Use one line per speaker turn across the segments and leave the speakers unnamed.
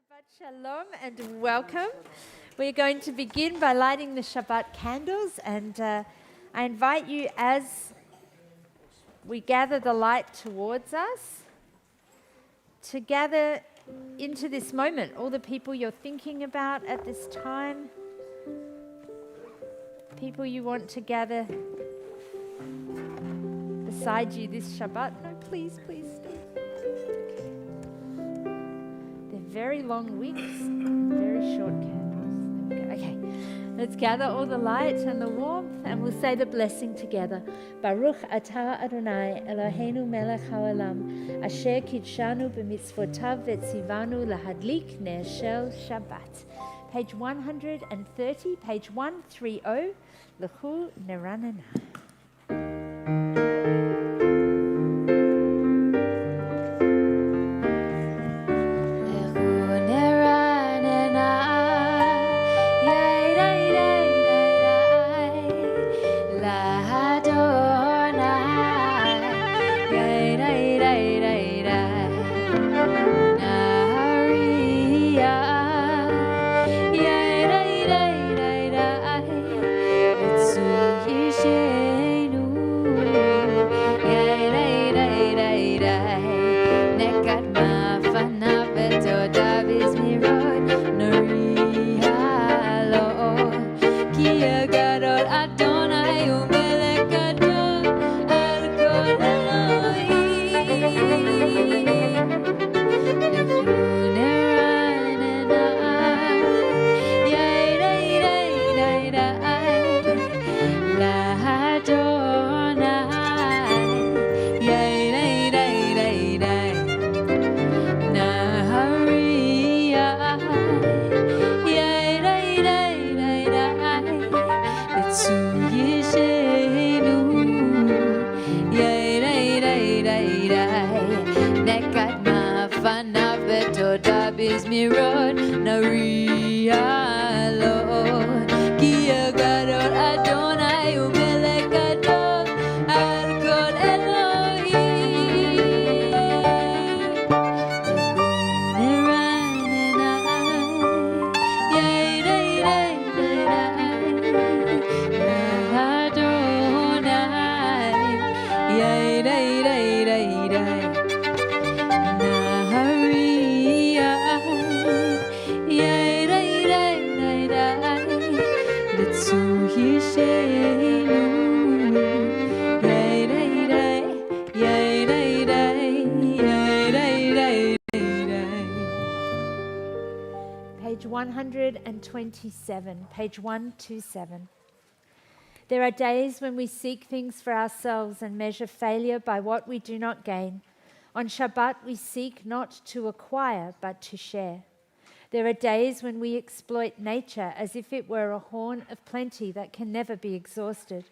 Shabbat Shalom and welcome. We're going to begin by lighting the Shabbat candles, and I invite you as we gather the light towards us to gather into this moment, all the people you're thinking about at this time, people you want to gather beside you this Shabbat. No, please stay. Very long wicks, very short candles. There we go. Okay, let's gather all the light and the warmth, and we'll say the blessing together. Baruch atah Adonai Eloheinu melech haolam, asher kidshanu b'mitzvotav v'tzivanu lahadlik ner shel Shabbat. Page 130, page 130, L'chu neranana. Page 127, page 127. There are days when we seek things for ourselves and measure failure by what we do not gain. On Shabbat, we seek not to acquire, but to share. There are days when we exploit nature as if it were a horn of plenty that can never be exhausted.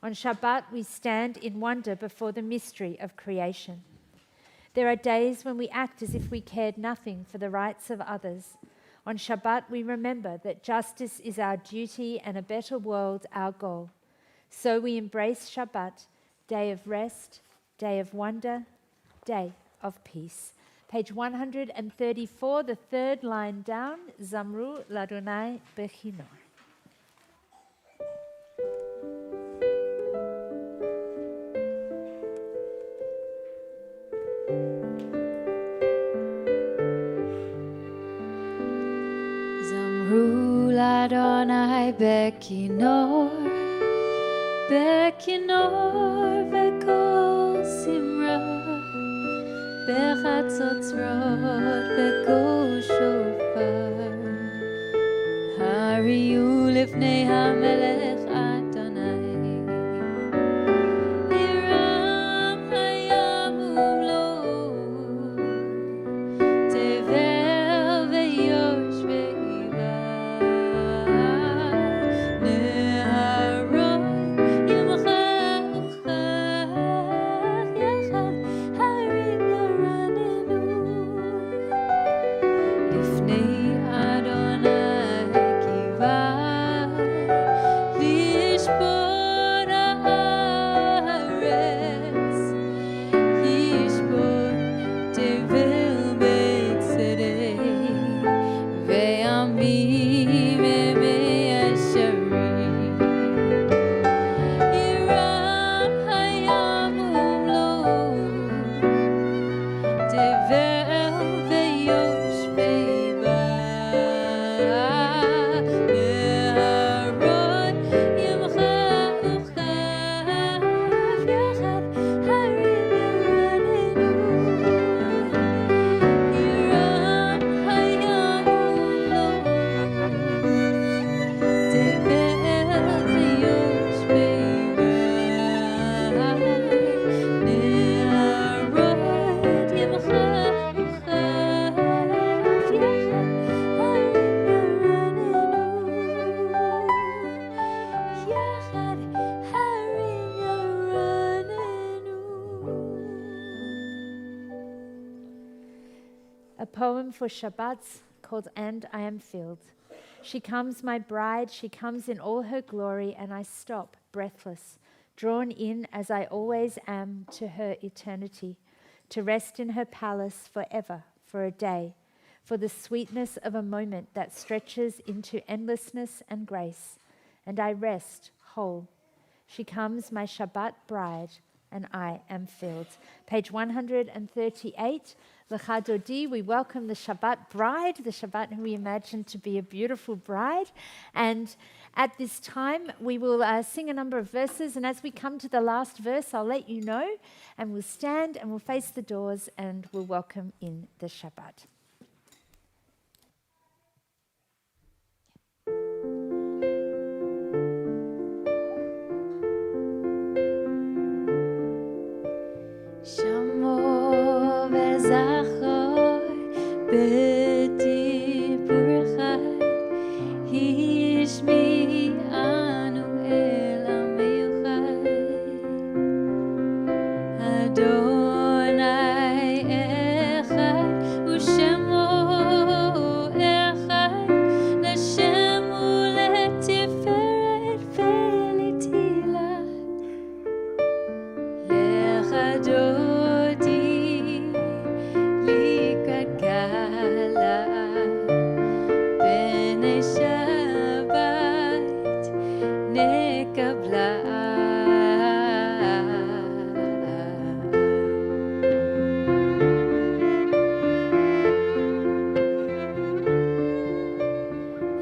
On Shabbat, we stand in wonder before the mystery of creation. There are days when we act as if we cared nothing for the rights of others. On Shabbat, we remember that justice is our duty and a better world our goal. So we embrace Shabbat, day of rest, day of wonder, day of peace. Page 134, the third line down, Zamru l'Adonai b'chinor.
Adonai bekinor, bekinor vekol simra, bechatzotzrot vekol shofar. Hariu lifnei hamelech Adonai, Hiram hayam umlo, tevel veyosh veiva. Adonai kiva
A poem for Shabbats called And I Am Filled. She comes, my bride, she comes in all her glory, and I stop, breathless, drawn in as I always am to her eternity, to rest in her palace forever, for a day, for the sweetness of a moment that stretches into endlessness and grace, and I rest whole. She comes, my Shabbat bride, and I am filled. Page 138, Lecha Dodi, we welcome the Shabbat bride, the Shabbat who we imagine to be a beautiful bride. And at this time, we will sing a number of verses. And as we come to the last verse, I'll let you know. And we'll stand and we'll face the doors and we'll welcome in the Shabbat.
Shamo v'zachor b'diburchai hishmi anu el ha'miyuchai Adonai echad u'shemo echad l'shem u'letiferet ve'letila Lecha Dodi likrat kala b'nei Shabbat nekabla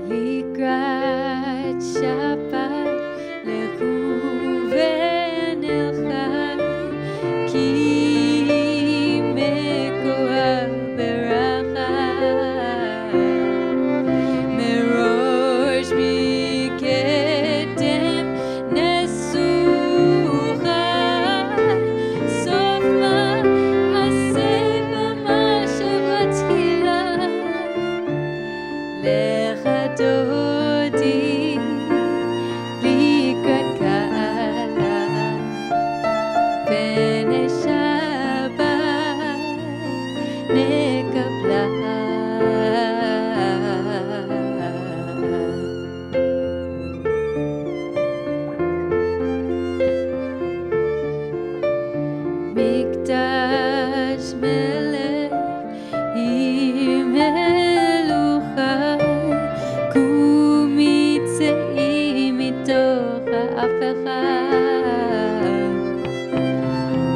Likrat Shabbat lechu v'nelchai Ki mekoach berachai Merosh mikedem nesuchai Sof ma'aseh v'mashav hatchila Lecha Dodi likrat kala b'nei Shabbat nekabla Mikdash melech im meluchai Kumi tzei mitoch ha'af echad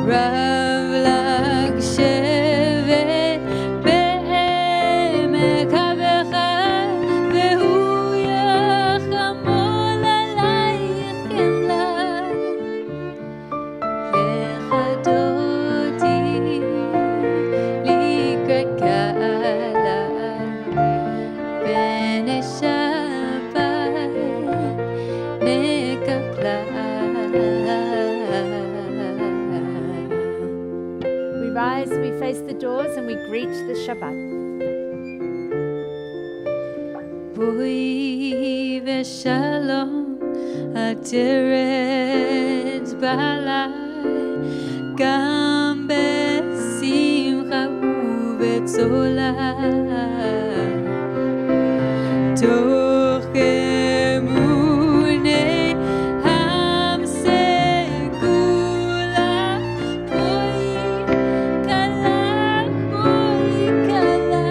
Rav lag shevet be'emek ha'bechad Vehu yachamol alayich chemla Lecha Dodi likrat kala b'nei Shabbat nekabla
We rise, we face the doors, and we greet the Shabbat.
Boi v'shalom ateret balai Gam besimcha u'betzolai Toch emunei hamsegula Boi kala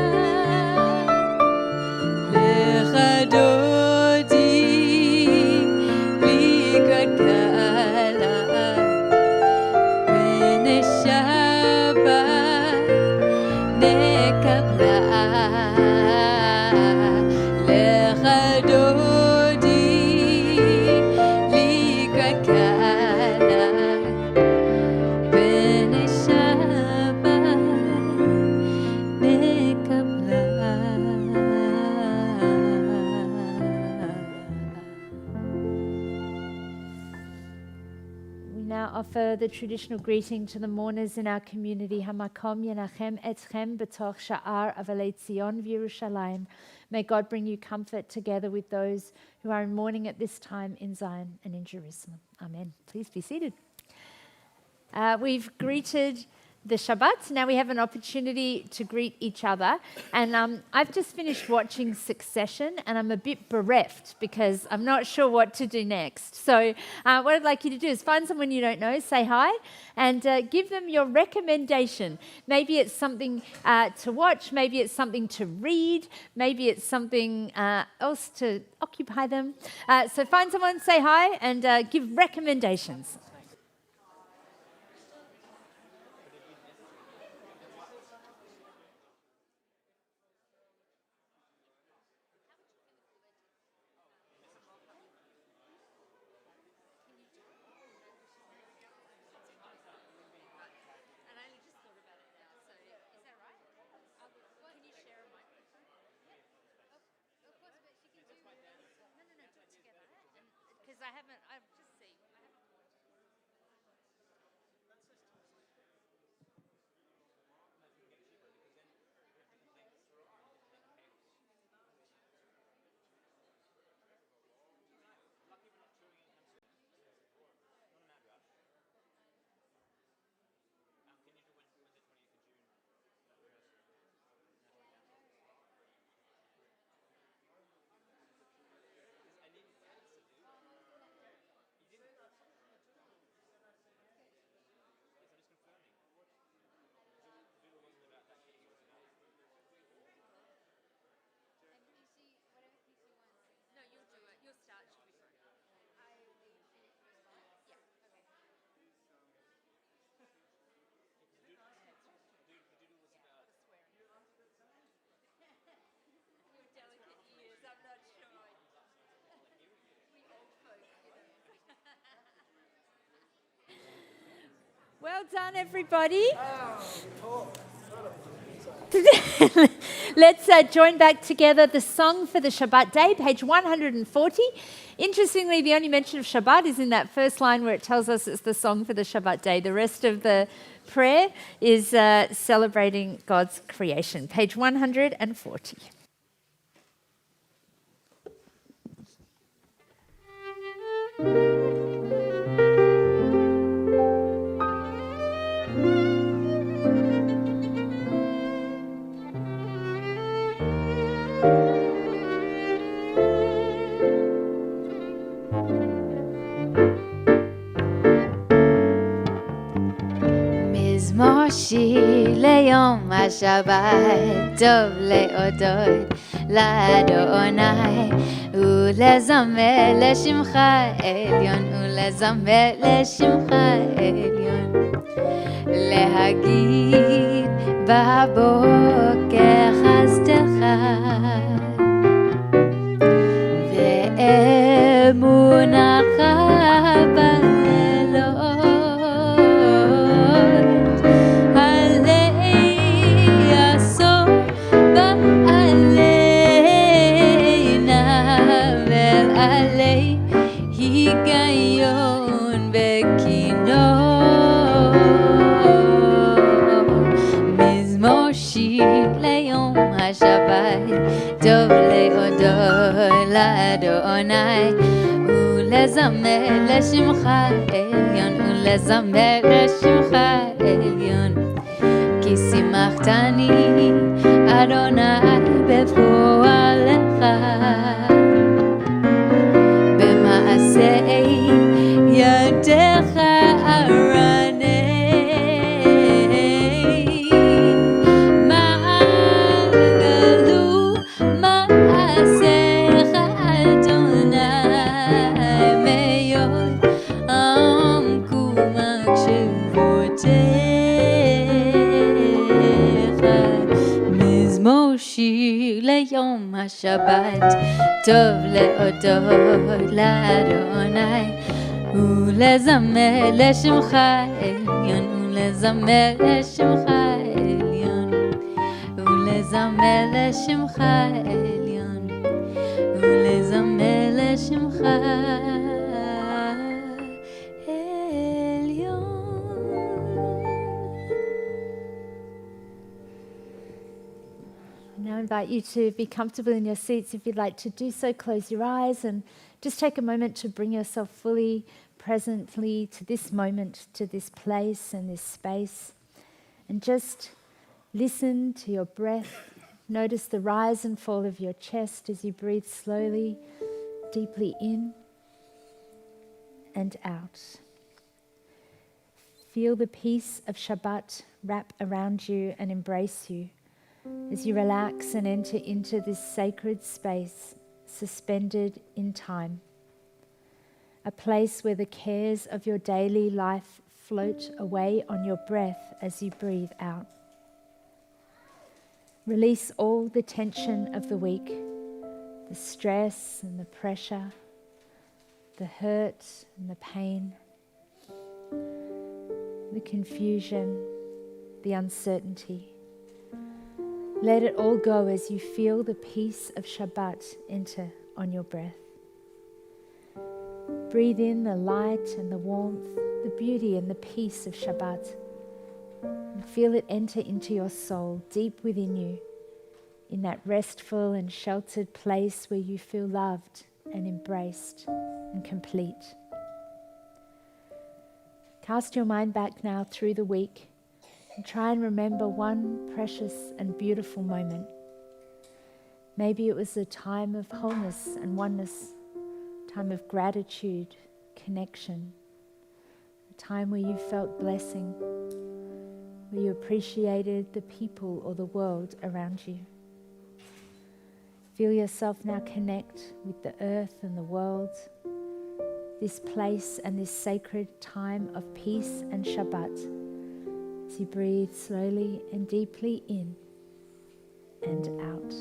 Lecha Dodi likrat kala b'nei Shabbat nekabla Lecha Dodi likrat kala b'nei Shabbat nekabla
We now offer the traditional greeting to the mourners in our community. Hamakom yenachem etchem b'toch sha'ar avalei Tzion v'Yerushalayim. May God bring you comfort together with those who are in mourning at this time in Zion and in Jerusalem. Amen. Please be seated. We've greeted the Shabbat. Now we have an opportunity to greet each other. And I've just finished watching Succession, and I'm a bit bereft because I'm not sure what to do next. So what I'd like you to do is find someone you don't know, say hi, and give them your recommendation. Maybe it's something to watch, maybe it's something to read, maybe it's something else to occupy them. So find someone, say hi, and give recommendations. Well done, everybody. Let's join back together the song for the Shabbat day, page 140. Interestingly, the only mention of Shabbat is in that first line where it tells us it's the song for the Shabbat day. The rest of the prayer is celebrating God's creation, page 140.
מזמור שיר ליום השבת, טוב להודות לאדוני, ולזמר לשמך עליון, ולזמר לשמך עליון, להגיד בבוקר חסדך, ואמונתך בלילות, עלי עשור ועלינה, ועלי היגיון וכינור. מזמור שיר ליום השבת, טוב להודות לאדוני, ולזמר לשמך עליון, ולזמר לשמך עליון. כי שימחתני אדוני בפועלך, במעשה ידיך ארנה. מה גלו מעשיך אדוני, מאוד עמקו מחשבותיך. מזמור שיר ליום השבת, טוב להודות לאדוני, ולזמר לשמך עליון, ולזמר לשמך עליון, ולזמר לשמך עליון, ולזמר לשמך עליון.
Now I invite you to be comfortable in your seats. If you'd like to do so, close your eyes and just take a moment to bring yourself fully, presently to this moment, to this place and this space. And just listen to your breath. Notice the rise and fall of your chest as you breathe slowly, deeply in and out. Feel the peace of Shabbat wrap around you and embrace you as you relax and enter into this sacred space, suspended in time. A place where the cares of your daily life float away on your breath as you breathe out. Release all the tension of the week, the stress and the pressure, the hurt and the pain, the confusion, the uncertainty. Let it all go as you feel the peace of Shabbat enter on your breath. Breathe in the light and the warmth, the beauty and the peace of Shabbat. And feel it enter into your soul, deep within you, in that restful and sheltered place where you feel loved and embraced and complete. Cast your mind back now through the week and try and remember one precious and beautiful moment. Maybe it was a time of wholeness and oneness, a time of gratitude, connection, a time where you felt blessing, where you appreciated the people or the world around you. Feel yourself now connect with the earth and the world, this place and this sacred time of peace and Shabbat, as you breathe slowly and deeply in and out.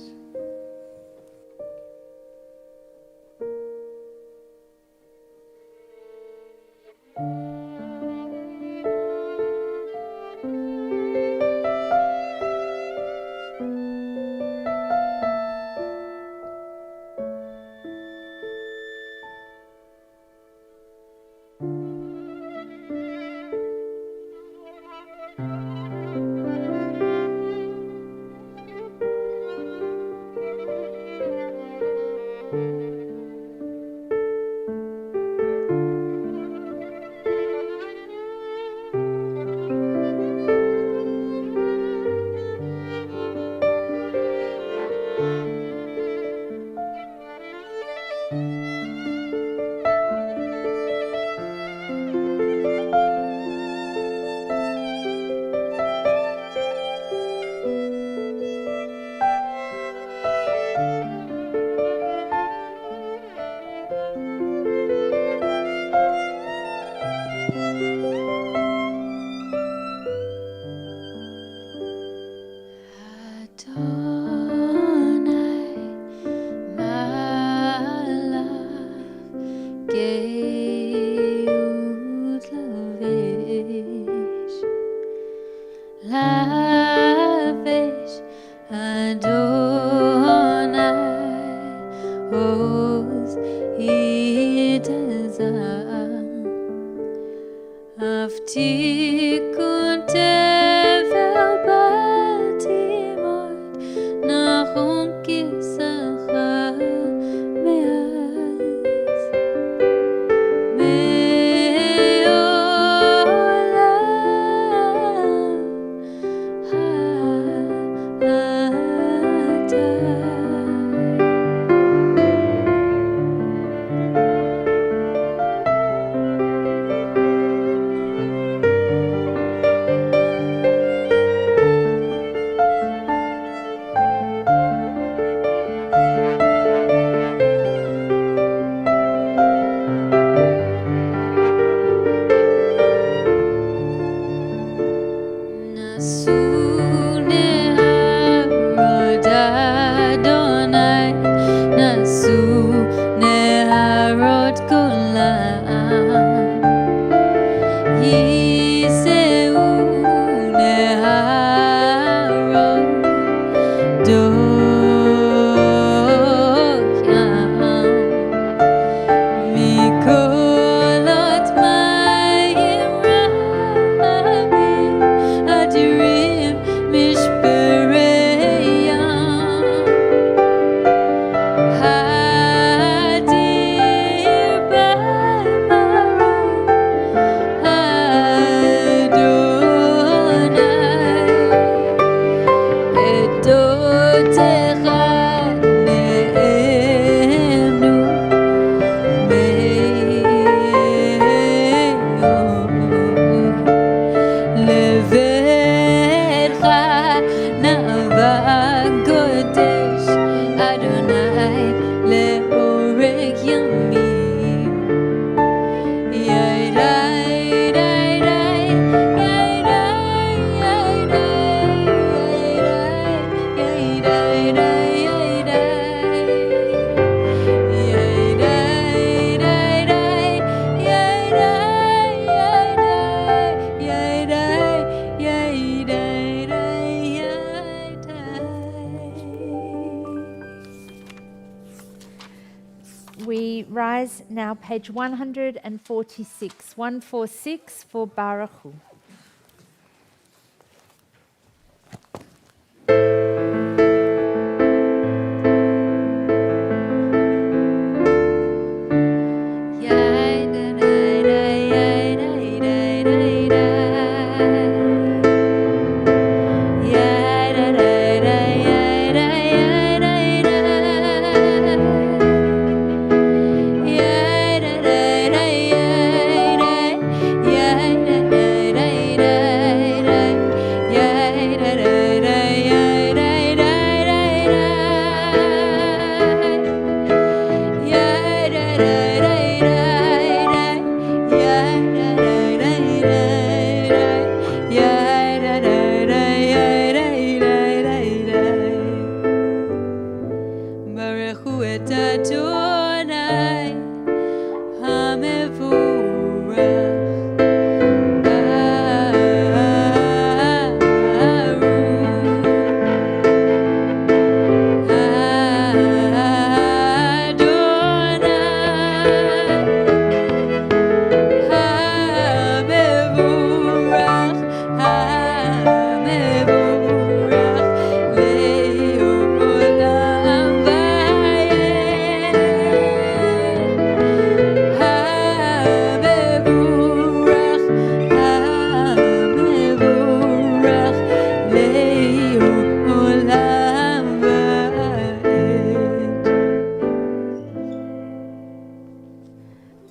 now page 146, 146 for Baruch Hu.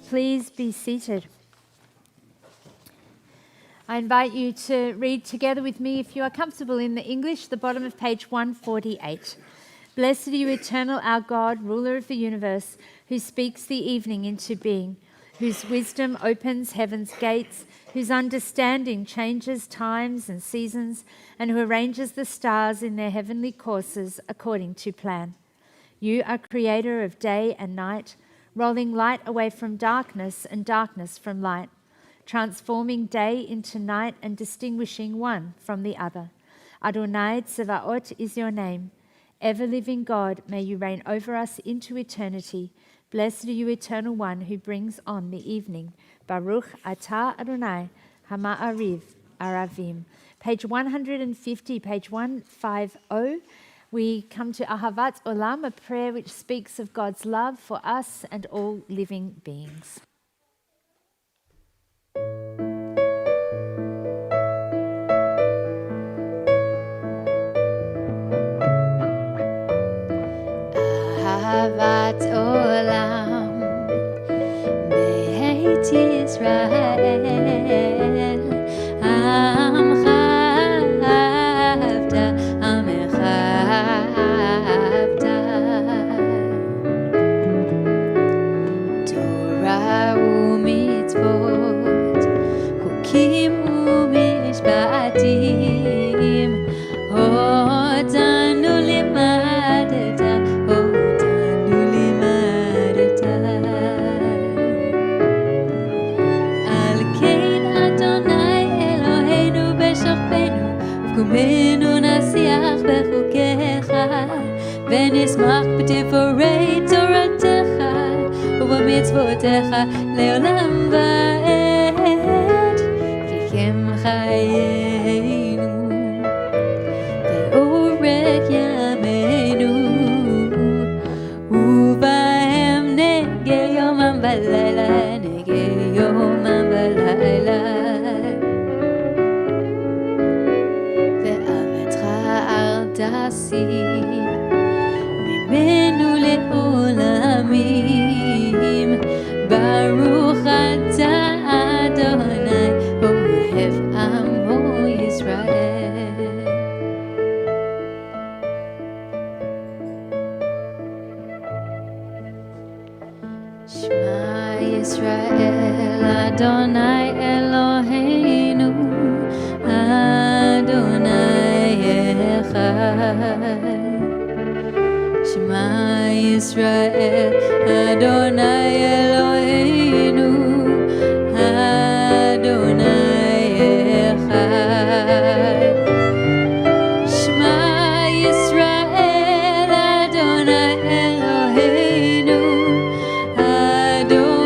Please be seated. I invite you to read together with me, if you are comfortable in the English, the bottom of page 148. Blessed are you, eternal, our God, ruler of the universe, who speaks the evening into being, whose wisdom opens heaven's gates, whose understanding changes times and seasons, and who arranges the stars in their heavenly courses according to plan. You are creator of day and night, rolling light away from darkness and darkness from light, transforming day into night and distinguishing one from the other. Adonai Tsevaot is your name. Ever-living God, may you reign over us into eternity. Blessed are you, Eternal One, who brings on the evening. Baruch atah Adonai Hama'ariv Aravim. Page 150, page 150. We come to Ahavat Olam, a prayer which speaks of God's love for us and all living beings.
Ahavat Olam, Beit Yisrael, Amcha Avta, Amecha Avta, Torah u'mitzvot, Chukim u'mishpatim, Otanu limadeta, Otanu limadeta. Al kein Adonai Eloheinu b'shachbenu, V'kumenu nasiach b'chukecha, V'nismach b'divrei Toratecha, U'b'mitzvotecha le'olam va'ed. Ki hem chayenu, ve'orech yameinu, U'bahem nege yomam v'layla, nege yomam v'layla. Ve'avetcha al tasi, mimenu le'olamim. Baruch atah Adonai, ohev amo Yisrael. Shema Yisrael, Adonai Eloheinu, Adonai echad. Shema Yisrael, Adonai Eloheinu, Adonai echad. Shema Yisrael, Adonai Eloheinu, Adonai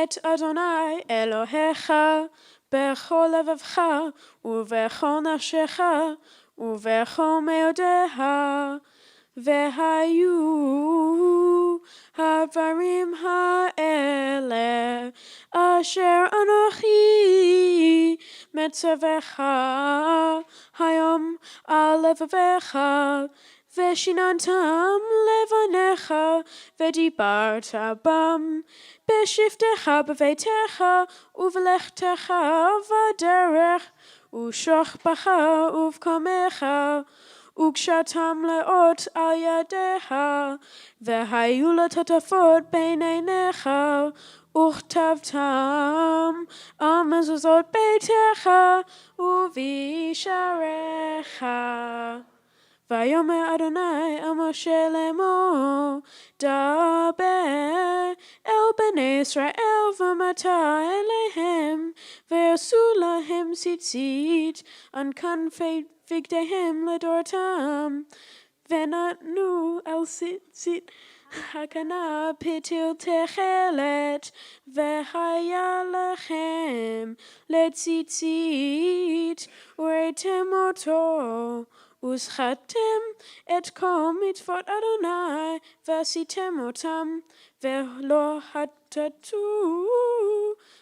את אדוני אלוהיך בכל לבבך ובכל נפשך ובכל מאודך, והיו הדברים האלה אשר אנוכי מצווך היום על לבביך, ושיננתם לבניך ודיברת בם בשבתך בביתך ובלכתך בדרך ושוכבך ובקומך וקשרתם לאות על ידיך, והיו לטוטפות בין עיניך, וכתבתם על מזוזות ביתך ובשעריך. ויאמר אדוני אל משה לאמור, דבר אל בני ישראל ואמרת אליהם, ויעשו להם ציצית על כנפי בגדיהם לדורתם, ונתנו על ציצית הקנה פתיל תכלת, והיה לכם לציצית, וראיתם אותו, וזכרתם את כל מצוות אדוני, ועשיתם אותם, ולא חטאתו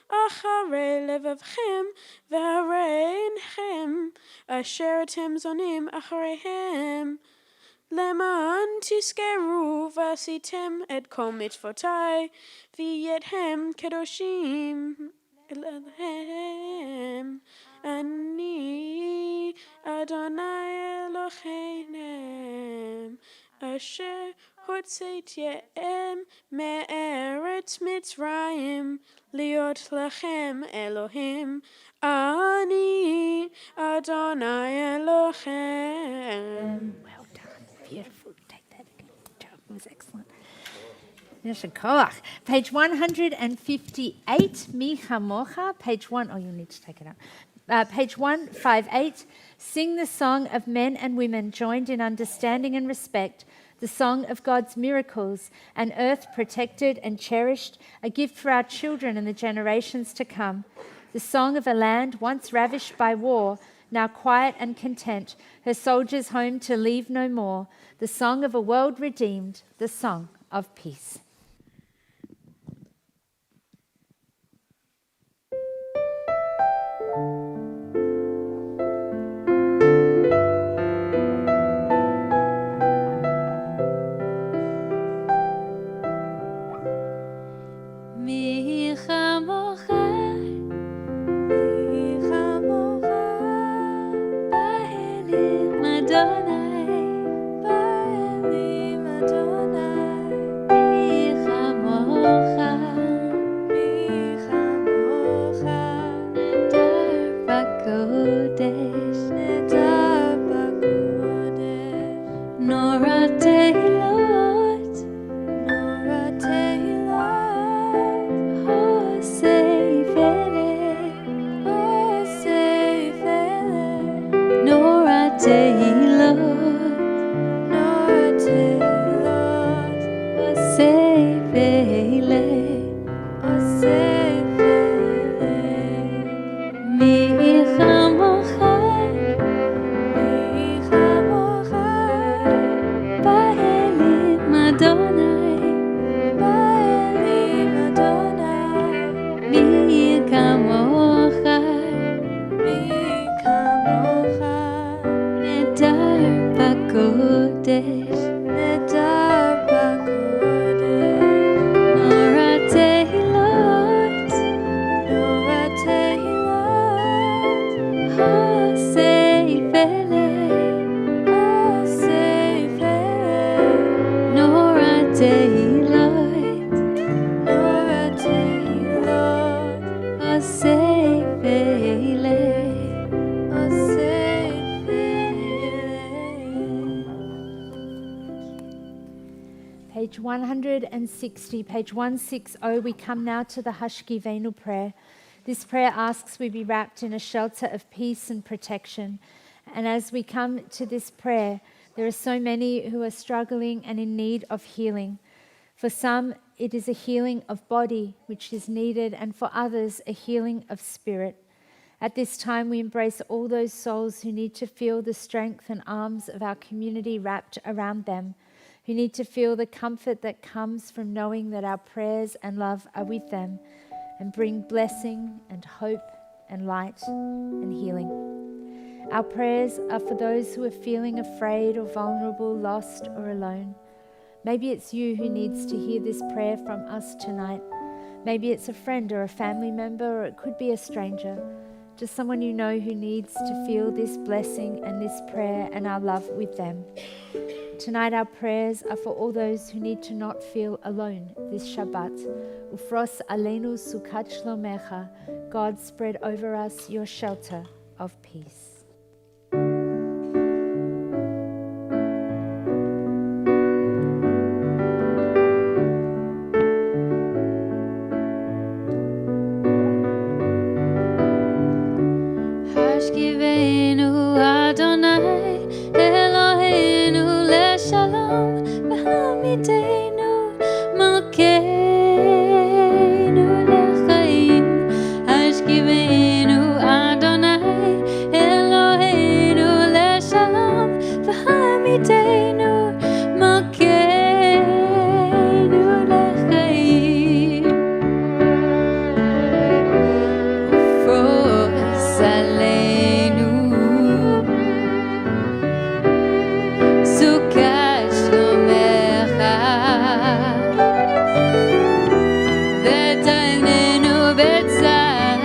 אחרי לבבכם ואחרי עיניכם, אשר אתם זונים אחריהם, למען תזכרו ועשיתם את כל מצוותי, והייתם קדושים אליהם. אני אדוני אלוהיכם, אשר הוצאתיהם מארץ מצרים, להיות לכם אלוהים. אני אדוני אלוהיכם.
Well done. Beautiful. Take that again. It was excellent. Yasher koach. Page 158, Mi Chamocha. Page 1, oh, you'll need to take it up. Page 158, sing the song of men and women joined in understanding and respect, the song of God's miracles, an earth protected and cherished, a gift for our children and the generations to come, the song of a land once ravished by war, now quiet and content, her soldiers home to leave no more, the song of a world redeemed, the song of peace. Page 160, page 160, we come now to the Hashkivenu prayer. This prayer asks we be wrapped in a shelter of peace and protection. And as we come to this prayer, there are so many who are struggling and in need of healing. For some, it is a healing of body which is needed, and for others, a healing of spirit. At this time, we embrace all those souls who need to feel the strength and arms of our community wrapped around them, who need to feel the comfort that comes from knowing that our prayers and love are with them and bring blessing and hope and light and healing. Our prayers are for those who are feeling afraid or vulnerable, lost or alone. Maybe it's you who needs to hear this prayer from us tonight. Maybe it's a friend or a family member, or it could be a stranger, just someone you know who needs to feel this blessing and this prayer and our love with them. Tonight our prayers are for all those who need to not feel alone this Shabbat. Ufros aleinu sukat shlomecha. God, spread over us your shelter of peace.
Hashkivenu Adonai Eloheinu leshalom v'hamidenu malkeinu lechaim. Hashkivenu Adonai Eloheinu leshalom v'hamidenu malkeinu lechaim. Froz aleinu sukat shlomecha v'tainenu b'tzad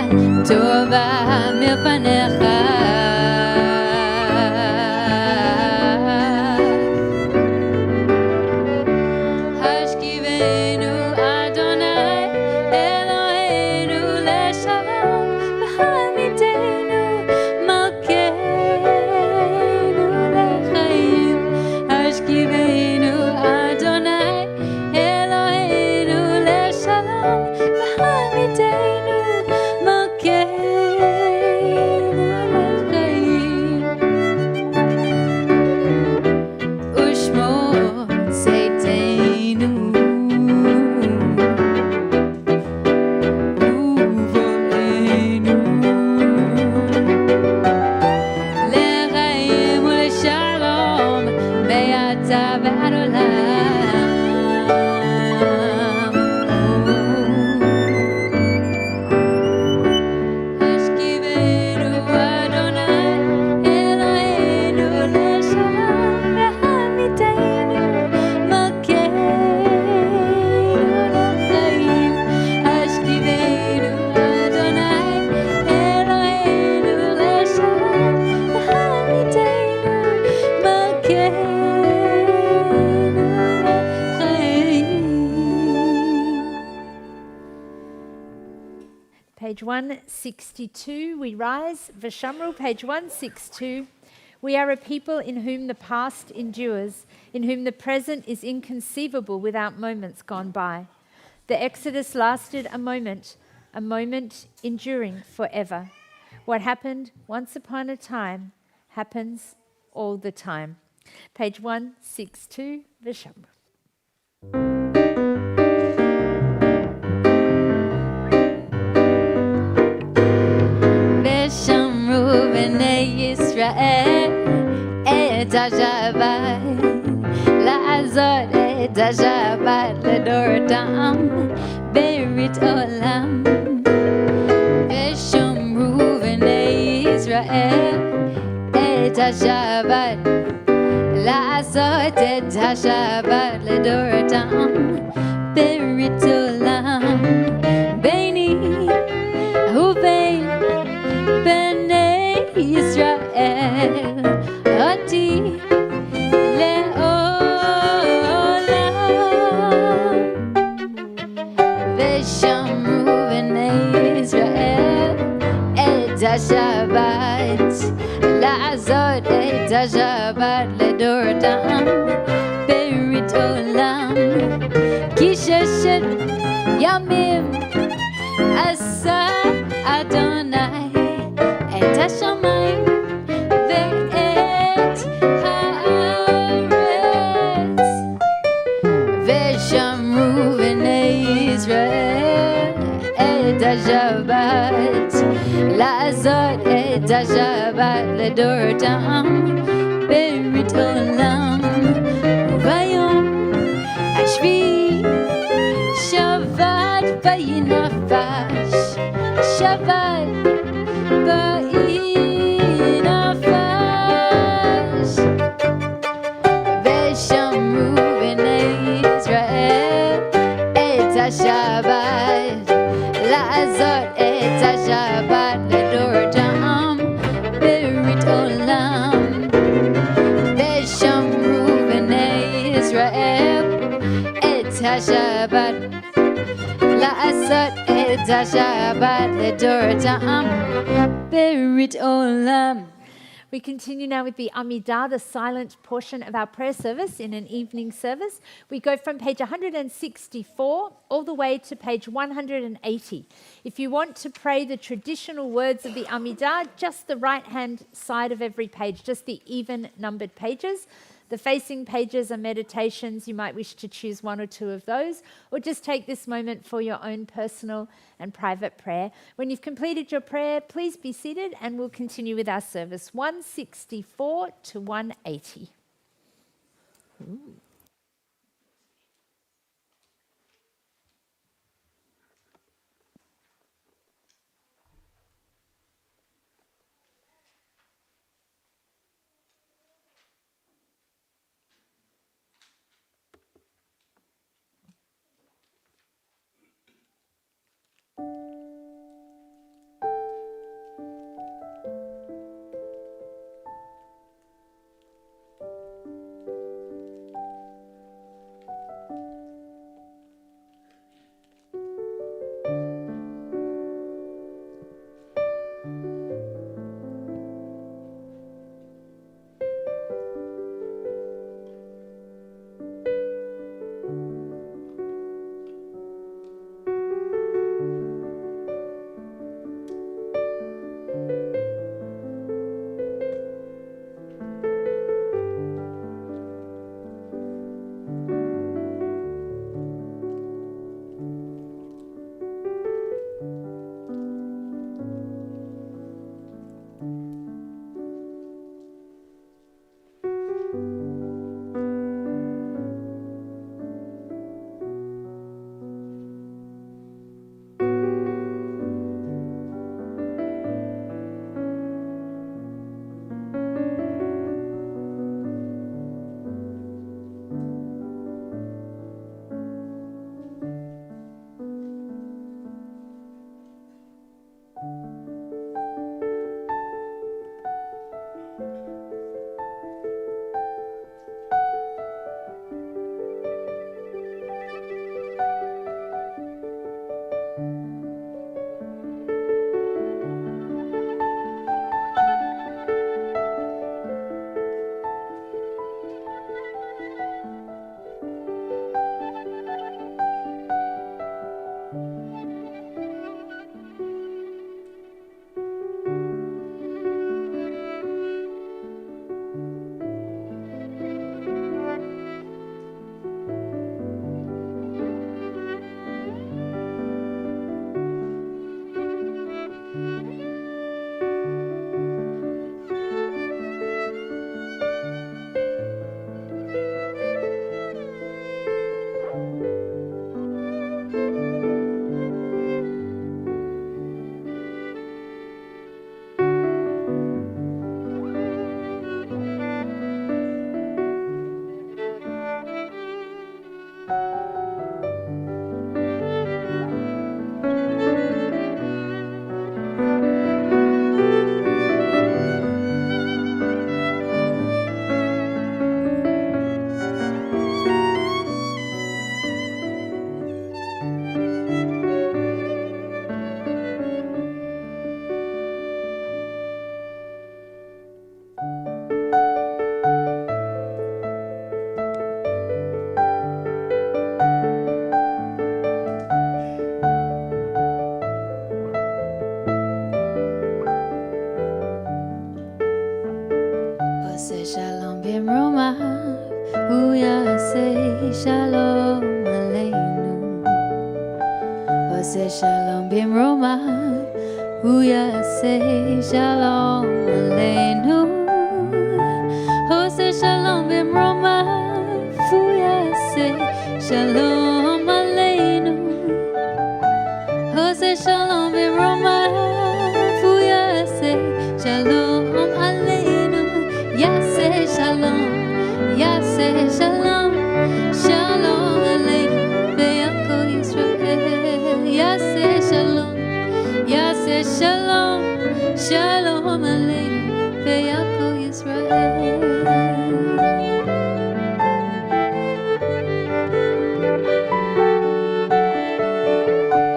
tova milpanecha. Hashkivenu Adonai Eloheinu leshalom v'hamidenu malkeinu lechaim. Hashkivenu Adonai Eloheinu leshalom v'hamidenu malkeinu lechaim. Ushmo Seitenu Uvoenu Lechaim u'leshalom be'ata v'ad olam. Hashkivenu Adonai Eloheinu leshalom v'hamidenu malkeinu lechaim. Hashkivenu Adonai Eloheinu leshalom v'hamidenu malkeinu lechaim.
Page 162, we rise. V'shamru, page 162. We are a people in whom the past endures, in whom the present is inconceivable without moments gone by. The Exodus lasted a moment enduring forever. What happened once upon a time happens all the time. Page 162, V'shamru.
ושמרו בני ישראל את השבת, לעשות את השבת לדורתם ברית עולם. ושמרו בני ישראל את השבת, לעשות את השבת לדורתם ברית עולם. ביני ובין בני ישראל אותי לעולם. ושמרו בני ישראל את השבת, לעשות את השבת לדורתם ברית עולם. כי ששת ימים עשה אדוני את השמיים ואת הארץ. ושמרו לעשות את השבת לדורותם ברית עולם. וביום השביעי שבת וינפש, שבת וינפש. ושמרו בני ישראל את השבת, לעשות את השבת לדורותם ברית עולם. ושמרו בני ישראל את השבת, לעשות את השבת לדורותם ברית עולם.
We continue now with the Amidah, the silent portion of our prayer service in an evening service. We go from page 164 all the way to page 180. If you want to pray the traditional words of the Amidah, just the right-hand side of every page, just the even-numbered pages. The facing pages are meditations. You might wish to choose one or two of those, or just take this moment for your own personal and private prayer. When you've completed your prayer, please be seated and we'll continue with our service. 164 to 180.
עושה שלום במרומיו, Hu yaseh shalom aleinu. Hoseh shalom bimromav. Hu yaseh shalom aleinu. Hoseh shalom bimromav. Hu yaseh shalom aleinu. Yaseh shalom. Yaseh shalom. Shalom aleinu. Be'ako Yisrael. Yaseh shalom. Yaseh shalom, shalom aleinu, be'ako Yisrael.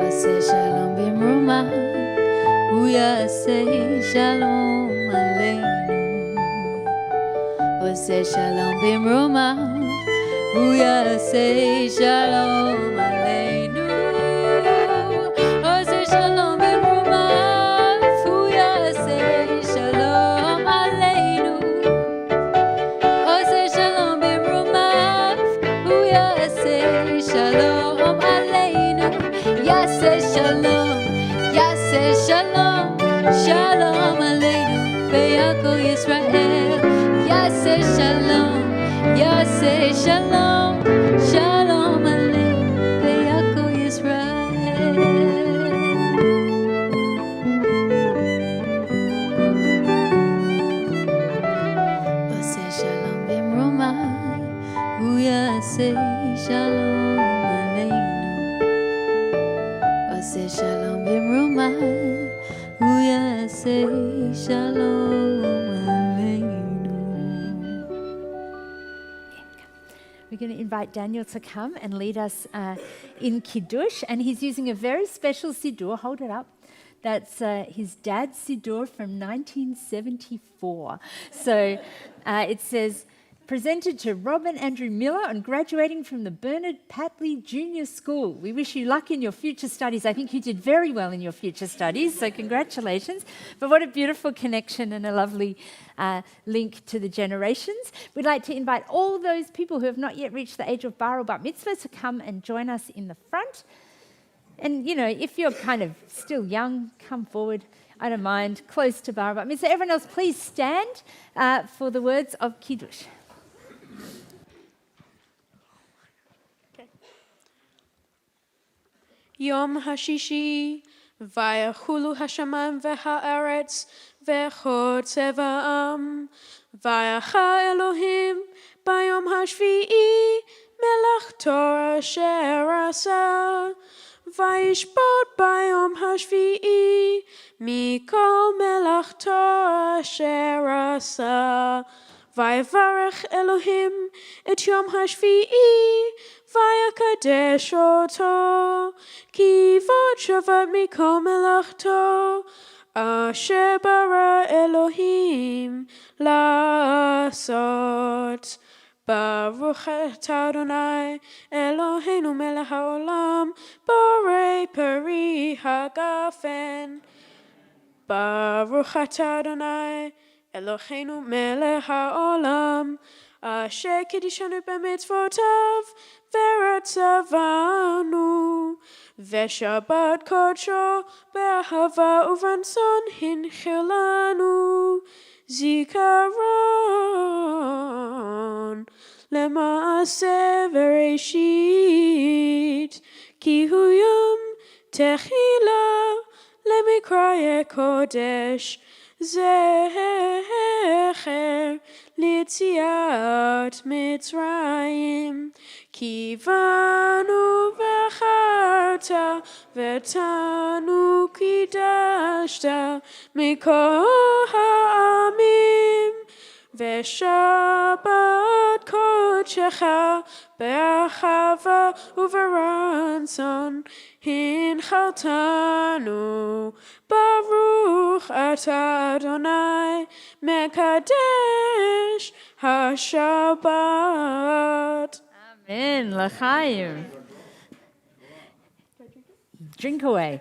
Aseh shalom bimrumav, hu yaseh shalom aleinu. Aseh shalom bimrumav, hu yaseh shalom aleinu. Aseh shalom bimrumav, hu yaseh shalom aleinu. Aseh shalom bimrumav, hu yaseh shalom aleinu. Yaseh shalom, yaseh shalom, shalom aleinu, be'ako Yisrael. Yaseh shalom, yaseh shalom, shalom aleinu, be'ako Yisrael. Aseh shalom bimrumav, hu yaseh shalom aleinu. Aseh shalom bimrumav, hu yaseh shalom aleinu.
We're going to invite Daniel to come and lead us in Kiddush, and he's using a very special siddur. Hold it up. That's his dad's siddur from 1974. So it says, presented to Robin Andrew Miller on graduating from the Bernard Patley Junior School. We wish you luck in your future studies. I think you did very well in your future studies, so congratulations. But what a beautiful connection and a lovely link to the generations. We'd like to invite all those people who have not yet reached the age of bar or bat mitzvah to come and join us in the front. And, you know, if you're kind of still young, come forward. I don't mind, close to bar or bat mitzvah. Everyone else, please stand for the words of Kiddush.
Yom Hashishi, Vayachulu Hashamayim v'ha'aretz v'chod tzeva'am, Vayacha Elohim bayom hashvi'i melachto asher asa, Vayishbot bayom hashvi'i mikol melachto asher asa, Vayavarech Elohim et yom hashvi'i Vayakadesh oto, ki vod Shabbat mikol melachto, asher bara Elohim lasot. Baruch atah Adonai, Eloheinu melech haolam, borei peri hagafen. Baruch atah Adonai, Eloheinu melech haolam, asher kiddushanu b'mitzvotav, v'ratzavanu, v'shabbat kodsho, b'ahava uvanson hinchilanu, zikaron, lema'aseh v'reishit, ki hu yom techila, lemikraye kodesh, zecher litziat Mitzrayim, kivanu v'charta v'tanu kidashta mikol ha'amim, v'shabbat kodshecha be'achava u'v'ranson hinchaltanu. Baruch atah Adonai mekadesh haShabbat.
Amen. L'chaim. Drink away.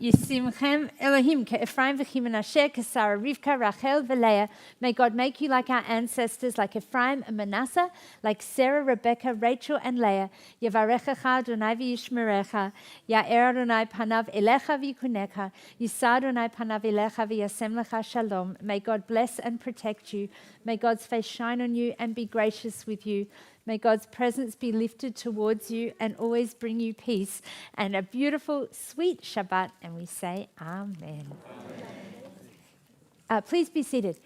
Yisimchem Elohim Ephraim v'Chimenasher Sarah Rivka Rachel v'Leah. May God make you like our ancestors, like Ephraim and Manasseh, like Sarah, Rebecca, Rachel, and Leah. Yevarechecha Adonai v'yishmerecha. Ya'er Adonai panav elecha v'yikunecha. Yisa Adonai panav elecha v'yasem lecha shalom. May God bless and protect you. May God's face shine on you and be gracious with you. May God's presence be lifted towards you and always bring you peace and a beautiful, sweet Shabbat. And we say, Amen. Please be seated.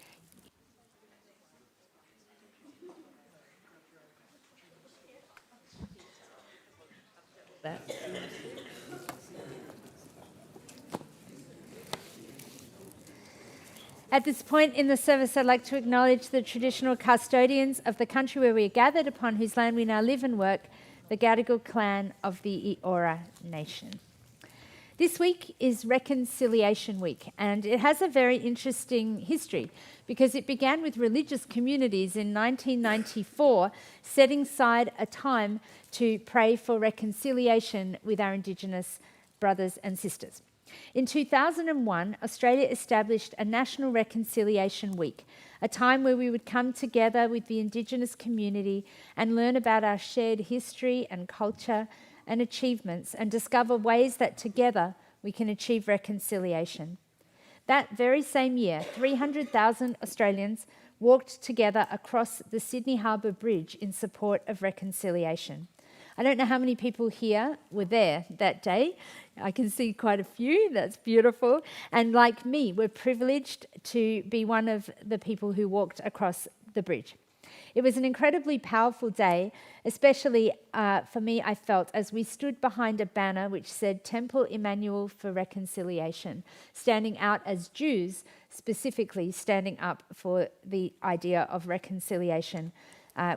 At this point in the service, I'd like to acknowledge the traditional custodians of the country where we are gathered, upon whose land we now live and work, the Gadigal clan of the Eora Nation. This week is Reconciliation Week, and it has a very interesting history because it began with religious communities in 1994 setting aside a time to pray for reconciliation with our Indigenous brothers and sisters. In 2001, Australia established a National Reconciliation Week, a time where we would come together with the Indigenous community and learn about our shared history and culture and achievements and discover ways that together we can achieve reconciliation. That very same year, 300,000 Australians walked together across the Sydney Harbour Bridge in support of reconciliation. I don't know how many people here were there that day. I can see quite a few. That's beautiful. And like me, we're privileged to be one of the people who walked across the bridge. It was an incredibly powerful day, especially for me, I felt, as we stood behind a banner which said Temple Emanuel for Reconciliation, standing out as Jews, specifically standing up for the idea of reconciliation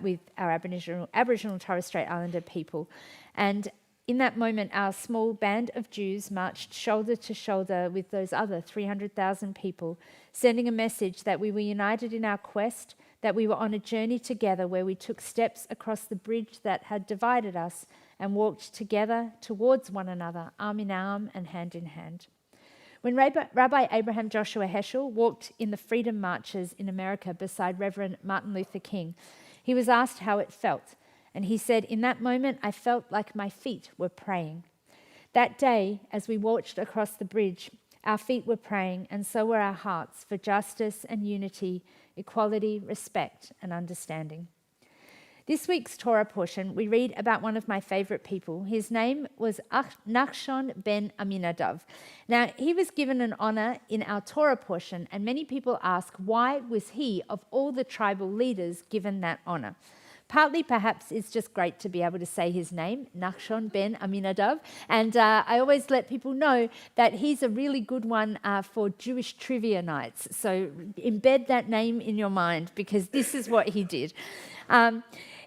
with our Aboriginal Torres Strait Islander people. And in that moment, our small band of Jews marched shoulder to shoulder with those other 300,000 people, sending a message that we were united in our quest, that we were on a journey together where we took steps across the bridge that had divided us and walked together towards one another, arm in arm and hand in hand. When Rabbi Abraham Joshua Heschel walked in the freedom marches in America beside Reverend Martin Luther King, he was asked how it felt, and he said, "In that moment, I felt like my feet were praying." That day, as we walked across the bridge, our feet were praying, and so were our hearts, for justice and unity, equality, respect, and understanding. This week's Torah portion, we read about one of my favourite people. His name was Nachshon ben Aminadav. Now, he was given an honour in our Torah portion, and many people ask, why was he, of all the tribal leaders, given that honour? Partly, perhaps, it's just great to be able to say his name, Nachshon ben Aminadav, and I always let people know that he's a really good one for Jewish trivia nights. So embed that name in your mind, because this is what he did.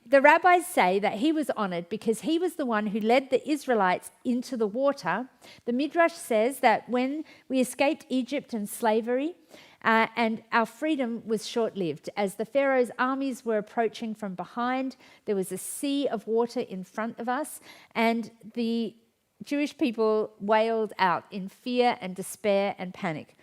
The rabbis say that he was honoured because he was the one who led the Israelites into the water. The Midrash says that when we escaped Egypt and slavery, and our freedom was short-lived. As the Pharaoh's armies were approaching from behind, there was a sea of water in front of us, and the Jewish people wailed out in fear and despair and panic.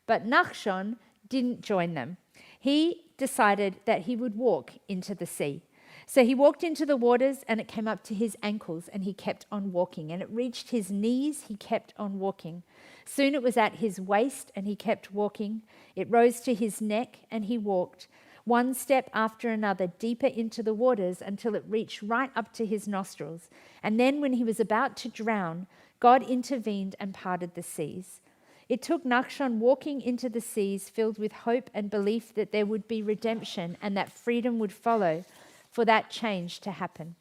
But Nachshon didn't join them. He decided that he would walk into the sea. So he walked into the waters, and it came up to his ankles, and he kept on walking. And it reached his knees, he kept on walking. Soon it was at his waist, and he kept walking. It rose to his neck, and he walked, one step after another, deeper into the waters until it reached right up to his nostrils. And then when he was about to drown, God intervened and parted the seas. It took Nachshon walking into the seas filled with hope and belief that there would be redemption and that freedom would follow, for that change to happen.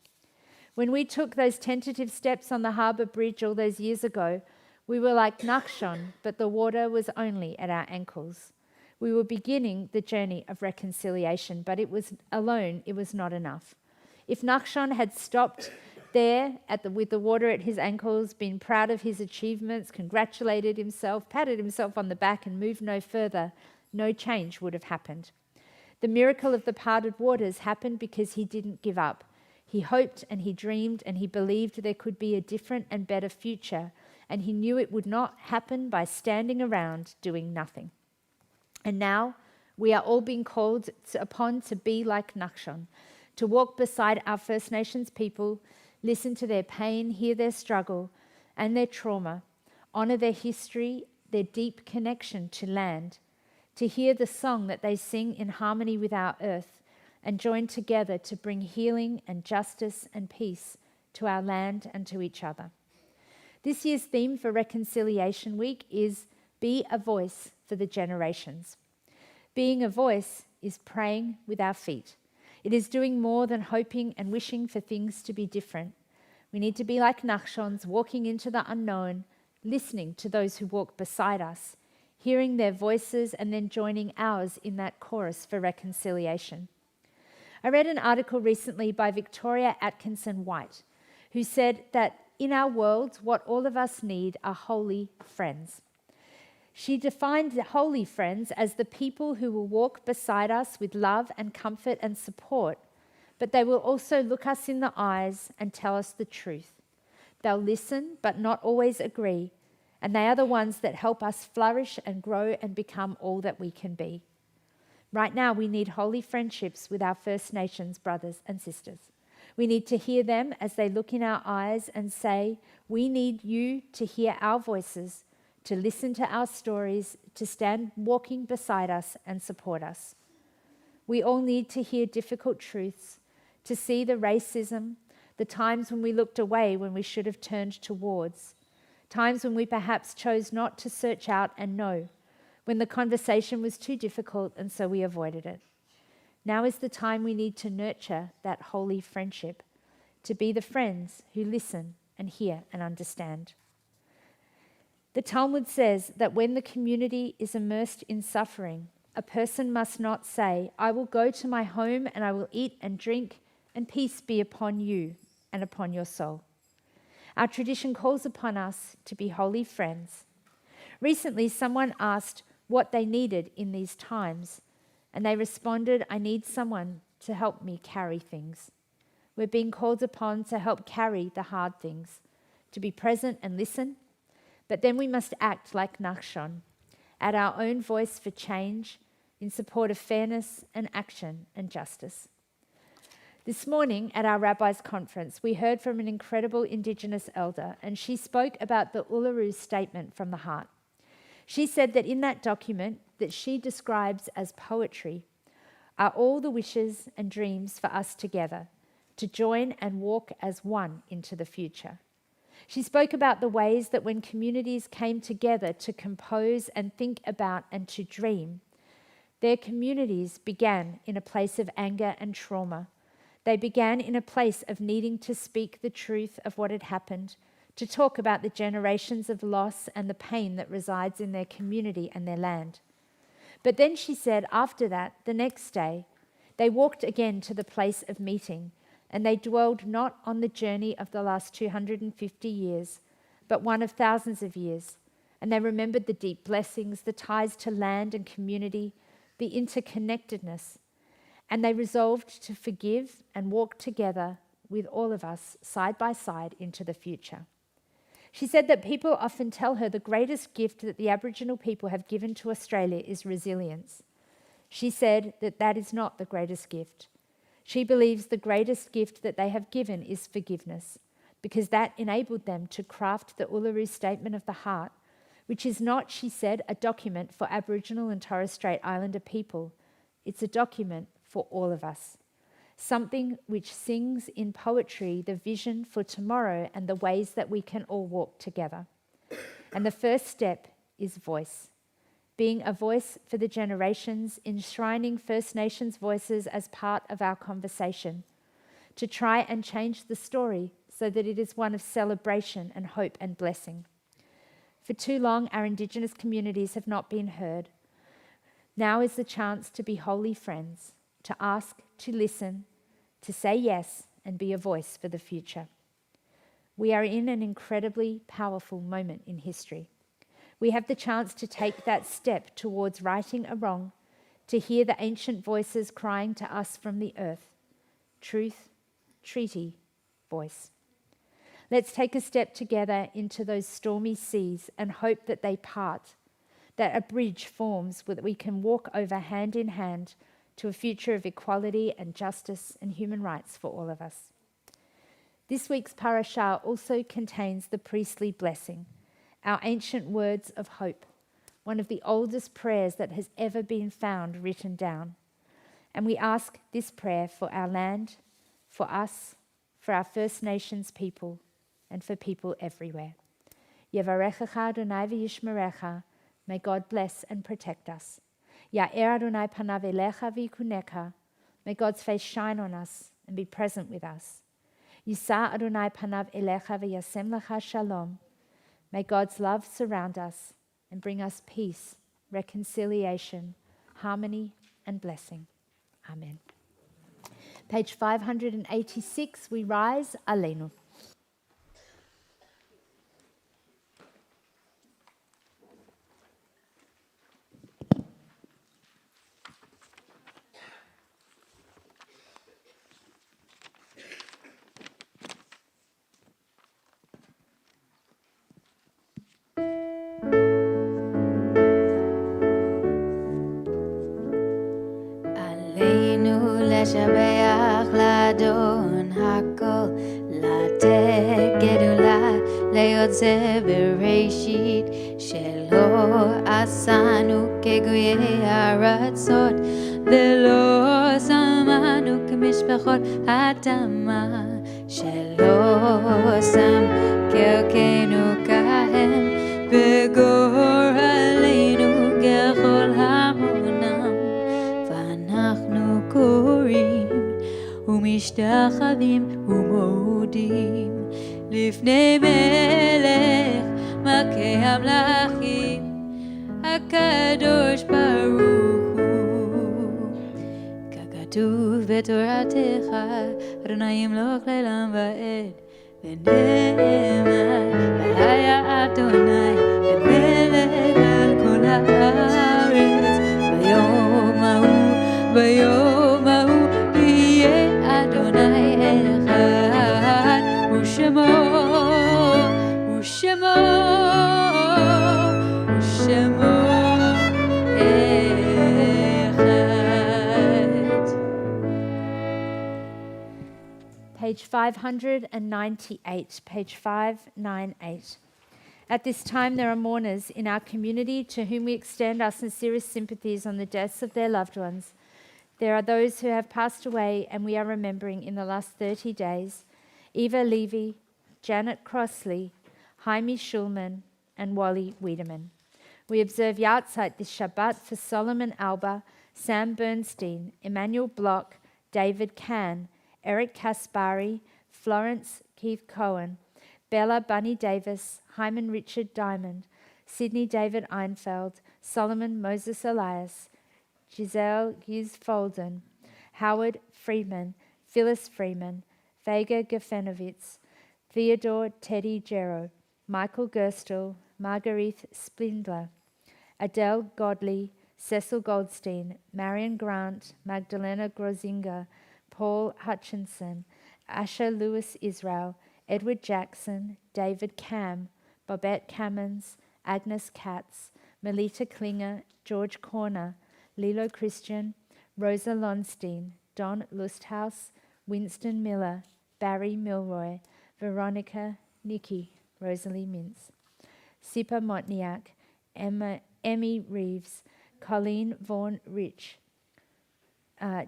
When we took those tentative steps on the harbour bridge all those years ago, we were like Nachshon, but the water was only at our ankles. We were beginning the journey of reconciliation, but it was not enough. If Nachshon had stopped there with the water at his ankles, been proud of his achievements, congratulated himself, patted himself on the back and moved no further, no change would have happened. The miracle of the parted waters happened because he didn't give up. He hoped and he dreamed and he believed there could be a different and better future. and he knew it would not happen by standing around doing nothing. And now we are all being called upon to be like Nachshon, to walk beside our First Nations people, listen to their pain, hear their struggle and their trauma, honor their history, their deep connection to land, to hear the song that they sing in harmony with our earth, and join together to bring healing and justice and peace to our land and to each other. This year's theme for Reconciliation Week is Be a Voice for the Generations. Being a voice is praying with our feet. It is doing more than hoping and wishing for things to be different. We need to be like Nachshons, walking into the unknown, listening to those who walk beside us, hearing their voices and then joining ours in that chorus for reconciliation. I read an article recently by Victoria Atkinson White, who said that in our world, what all of us need are holy friends. She defined the holy friends as the people who will walk beside us with love and comfort and support, but they will also look us in the eyes and tell us the truth. They'll listen, but not always agree, and they are the ones that help us flourish and grow and become all that we can be. Right now, we need holy friendships with our First Nations brothers and sisters. We need to hear them as they look in our eyes and say, we need you to hear our voices, to listen to our stories, to stand walking beside us and support us. We all need to hear difficult truths, to see the racism, the times when we looked away when we should have turned towards, times when we perhaps chose not to search out and know, when the conversation was too difficult and so we avoided it. Now is the time we need to nurture that holy friendship, to be the friends who listen and hear and understand. The Talmud says that when the community is immersed in suffering, a person must not say, I will go to my home and I will eat and drink, and peace be upon you and upon your soul. Our tradition calls upon us to be holy friends. Recently, someone asked what they needed in these times, and they responded, I need someone to help me carry things. We're being called upon to help carry the hard things, to be present and listen, but then we must act like Nachshon, add our own voice for change in support of fairness and action and justice. This morning at our Rabbi's Conference, we heard from an incredible Indigenous elder, and she spoke about the Uluru Statement from the Heart. She said that in that document that she describes as poetry are all the wishes and dreams for us together to join and walk as one into the future. She spoke about the ways that when communities came together to compose and think about and to dream, their communities began in a place of anger and trauma. They began in a place of needing to speak the truth of what had happened, to talk about the generations of loss and the pain that resides in their community and their land. But then she said after that, the next day, they walked again to the place of meeting, and they dwelled not on the journey of the last 250 years, but one of thousands of years. And they remembered the deep blessings, the ties to land and community, the interconnectedness. And they resolved to forgive and walk together with all of us side by side into the future. She said that people often tell her the greatest gift that the Aboriginal people have given to Australia is resilience. She said that that is not the greatest gift. She believes the greatest gift that they have given is forgiveness, because that enabled them to craft the Uluru Statement of the Heart, which is not, she said, a document for Aboriginal and Torres Strait Islander people. It's a document for all of us. Something which sings in poetry the vision for tomorrow and the ways that we can all walk together. And the first step is voice. Being a voice for the generations, enshrining First Nations voices as part of our conversation, to try and change the story so that it is one of celebration and hope and blessing. For too long, our Indigenous communities have not been heard. Now is the chance to be holy friends, to ask, to listen, to say yes, and be a voice for the future. We are in an incredibly powerful moment in history. We have the chance to take that step towards righting a wrong, to hear the ancient voices crying to us from the earth. Truth, treaty, voice. Let's take a step together into those stormy seas and hope that they part, that a bridge forms that we can walk over hand in hand to a future of equality and justice and human rights for all of us. This week's parashah also contains the priestly blessing, our ancient words of hope, one of the oldest prayers that has ever been found written down. And we ask this prayer for our land, for us, for our First Nations people, and for people everywhere. Yevarechecha Adonai v'yishmerecha. May God bless and protect us. Ya'er Adonai panav elecha v'yikuneka. May God's face shine on us and be present with us. Yisa Adonai panav elecha v'yasem lecha shalom. May God's love surround us and bring us peace, reconciliation, harmony, and blessing. Amen. Page 586, we rise, Aleinu.
עלינו לשבח לאדון הכל, לתת גדולה ליוצא בראשית, שלא עשנו כגויי ארצות, ולא שמנו כמשפחות אדמה, שלא שם כערכנו כהם, וגורלנו ככל המונם, ואנחנו קוראים ומשתחווים ומודים לפני מלך מלכי המלכים, הקדוש ברוך הוא. ככתוב בתורתך, אדוני ימלוך לעולם ועד, ונאמר והיה אדוני למלך על כל הארץ. ביום ההוא יהיה אדוני אחד, ושמו
Page 598, page 598. At this time, there are mourners in our community to whom we extend our sincerest sympathies on the deaths of their loved ones. There are those who have passed away and we are remembering in the last 30 days: Eva Levy, Janet Crossley, Jaime Schulman, and Wally Wiedemann. We observe Yahrzeit this Shabbat for Solomon Alba, Sam Bernstein, Emanuel Block, David Kahn, Eric Kaspari, Florence Keith Cohen, Bella Bunny Davis, Hyman Richard Diamond, Sydney David Einfeld, Solomon Moses Elias, Giselle Hughes Folden, Howard Friedman, Phyllis Freeman, Vega Gefenovitz, Theodore Teddy Gero, Michael Gerstel, Marguerite Spindler, Adele Godley, Cecil Goldstein, Marion Grant, Magdalena Grozinger, Paul Hutchinson, Asher Lewis Israel, Edward Jackson, David Cam, Bobette Cammons, Agnes Katz, Melita Klinger, George Corner, Lilo Christian, Rosa Lonstein, Don Lusthaus, Winston Miller, Barry Milroy, Veronica, Nikki, Rosalie Mintz, Sipa Motniak, Emmy Reeves, Colleen Vaughan Rich,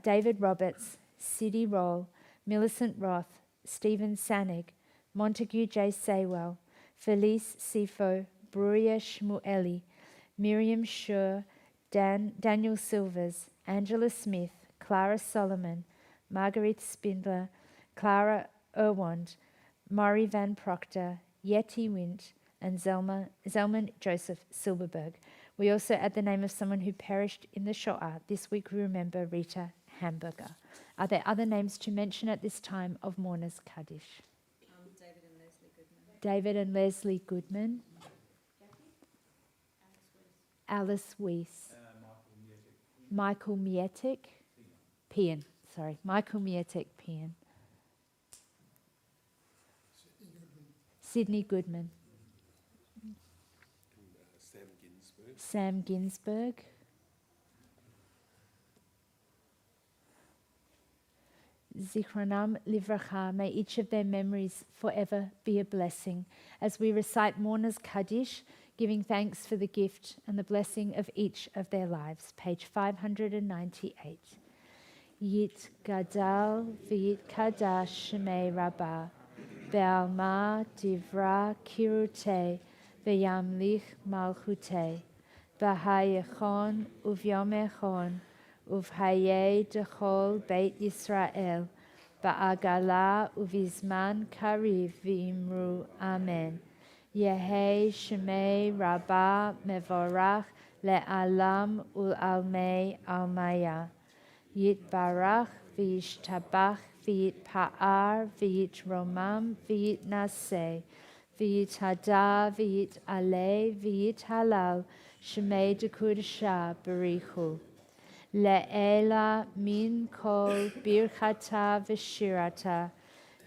David Roberts, Siddy Roll, Millicent Roth, Stephen Sanig, Montague J. Saywell, Felice Sifo, Bruria Shmueli, Miriam Schur, Daniel Silvers, Angela Smith, Clara Solomon, Marguerite Spindler, Clara Irwand, Maury Van Proctor, Yeti Wint, and Zelman Joseph Silberberg. We also add the name of someone who perished in the Shoah. This week we remember Rita Hamburger. Are there other names to mention at this time of mourners Kaddish? David and Leslie Goodman. Alice Weiss. Michael Mietek. Pian. Michael Mietek Pian. Sydney Goodman. Sam Ginsberg. Zichronam Livracha, may each of their memories forever be a blessing as we recite Mourner's Kaddish, giving thanks for the gift and the blessing of each of their lives. Page 598. Yit Gadal V'yit Kadash Shemei Rabbah, Be'alma Divra Kirute, Ve'yamlich Malchute, B'hayechon Uvyom Echon, Uvhaye dechol Beit Yisrael, Ba'agala uvizman kariv v'imru Amen. Yehei Shemei Rabbah Mevorach le'alam ul'almei almaya. Yitbarach v'yishtabach v'yitpa'ar v'yitromam v'yitnaseh v'yithada v'yit'aleh v'yithalal Shemei dekudesha berichu. Le'ela min kol birchata v'shirata,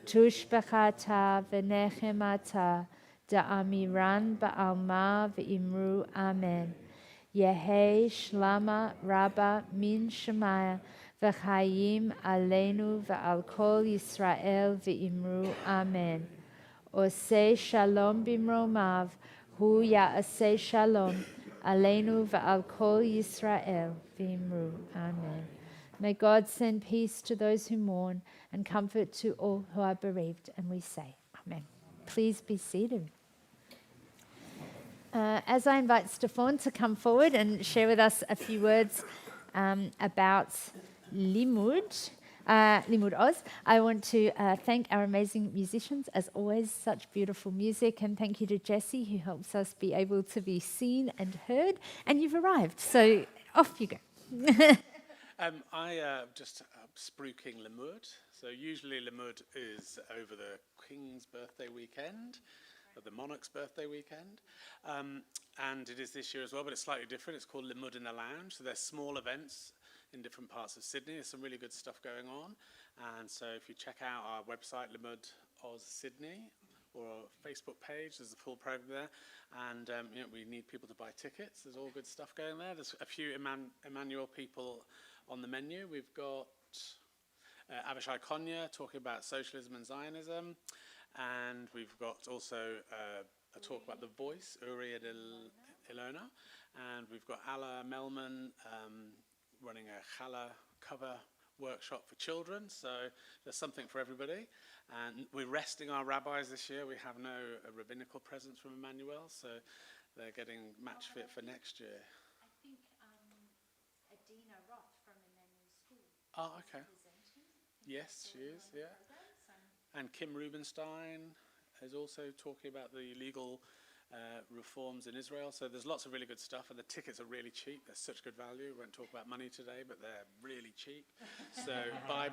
tushbechata v'nechemata, da'amiran ba'alma v'imru Amen. Yehei shlama rabba min shemaya v'chayim aleinu v'al kol Yisrael v'imru Amen. Oseh shalom bimromav, hu ya'aseh shalom, aleinu v'al kol Yisrael v'imru. Amen. May God send peace to those who mourn and comfort to all who are bereaved. And we say, Amen. Please be seated. As I invite Stefan to come forward and share with us a few words about Limud Oz, I want to thank our amazing musicians, as always, such beautiful music, and thank you to Jessie, who helps us be able to be seen and heard, and you've arrived, so off you go.
I just spruiking Limud. So usually Limud is over the King's birthday weekend, or the Monarch's birthday weekend, and it is this year as well, but it's slightly different. It's called Limud in the Lounge, so there's small events in different parts of Sydney. There's some really good stuff going on, and so if you check out our website, Limud Oz Sydney, or our Facebook page, there's the full program there, and we need people to buy tickets. There's all good stuff going there. There's a few Emanuel people on the menu. We've got Avishai Konya talking about socialism and Zionism, and we've got also a talk about The Voice, Uri and Ilona, and we've got Ala Melman running a challah cover workshop for children, so there's something for everybody. And we're resting our rabbis this year. We have no rabbinical presence from Emanuel, so they're getting match fit for next year.
I think Adina Roth from Emanuel School.
Oh, okay. Yes, she is, yeah. And Kim Rubenstein is also talking about the legal reforms in Israel. So there's lots of really good stuff, and the tickets are really cheap. They're such good value. We won't talk about money today, but they're really cheap. So buy.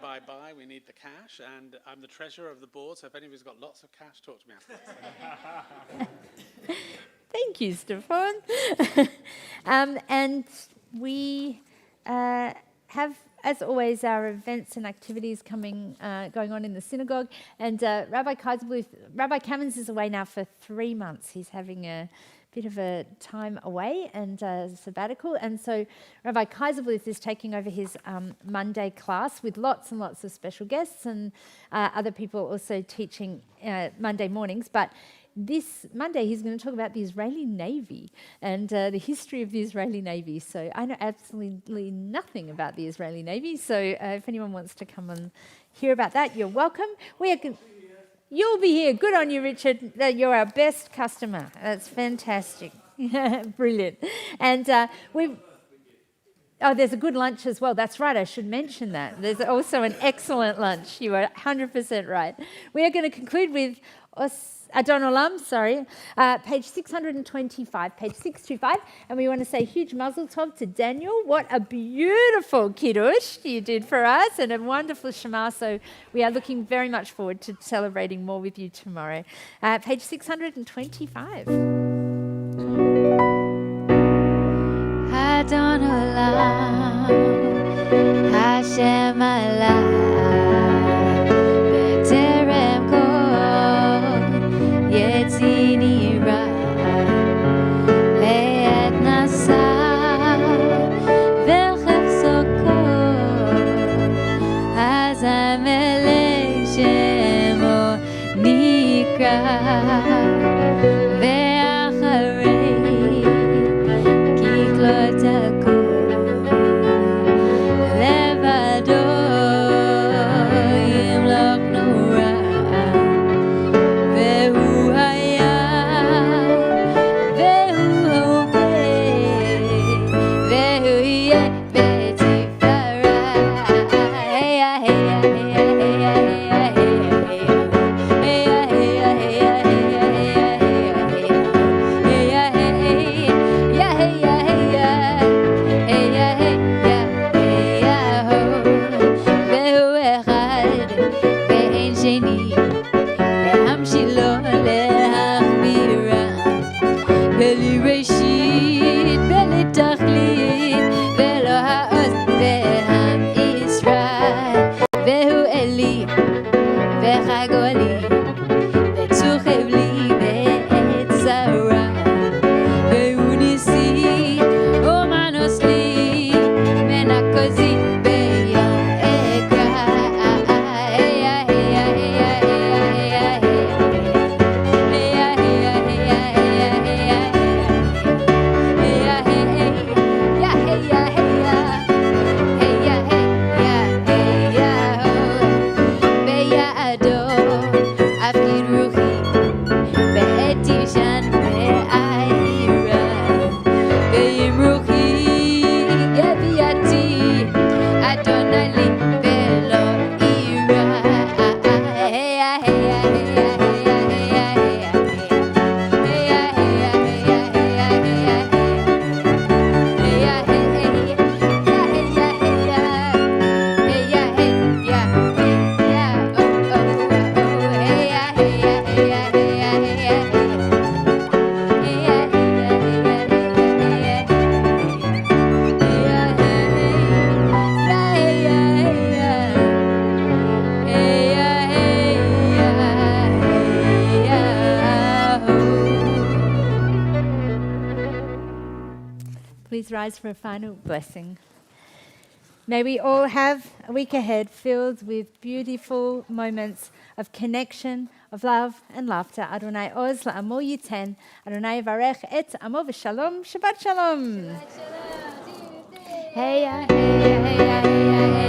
We need the cash, and I'm the treasurer of the board, so if anybody's got lots of cash, talk to me after.
Thank you, Stefan. And we have, as always, our events and activities going on in the synagogue. And Rabbi Kamens is away now for 3 months. He's having a bit of a time away and sabbatical. And so Rabbi Kaiserbluth is taking over his Monday class with lots and lots of special guests and other people also teaching Monday mornings. But this Monday, he's going to talk about the Israeli Navy and the history of the Israeli Navy. So I know absolutely nothing about the Israeli Navy. So if anyone wants to come and hear about that, you're welcome. You'll be here. Good on you, Richard. You're our best customer. That's fantastic. Brilliant. And there's a good lunch as well. That's right, I should mention that. There's also an excellent lunch. You are 100% right. We are going to conclude with Adon Olam, page 625, page 625, and we want to say huge mazel tov to Daniel. What a beautiful kiddush you did for us, and a wonderful Shema. So we are looking very much forward to celebrating more with you tomorrow. Page 625.
Adon Olam, Hashem Allah, B'terem kol Yetz ואחרי ככלות הכל לבדו ימלוך נורא והוא היה והוא הווה והוא יהיה בתפארה. היה היה היה בלי ראשית, בלי תכלית, ולא העוז ועם ישראל, והוא אלי וחגולי וצוחב לי בעת צרה, והוא ניסי ומנוס לי מנקוזי ביום אקרא.
Please rise for a final blessing. May we all have a week ahead filled with beautiful moments of connection, of love and laughter. Adonai oz la'amo yiten. Adonai varech et amo v'shalom. Shabbat shalom.
Hey, hey, hey, hey, hey, hey.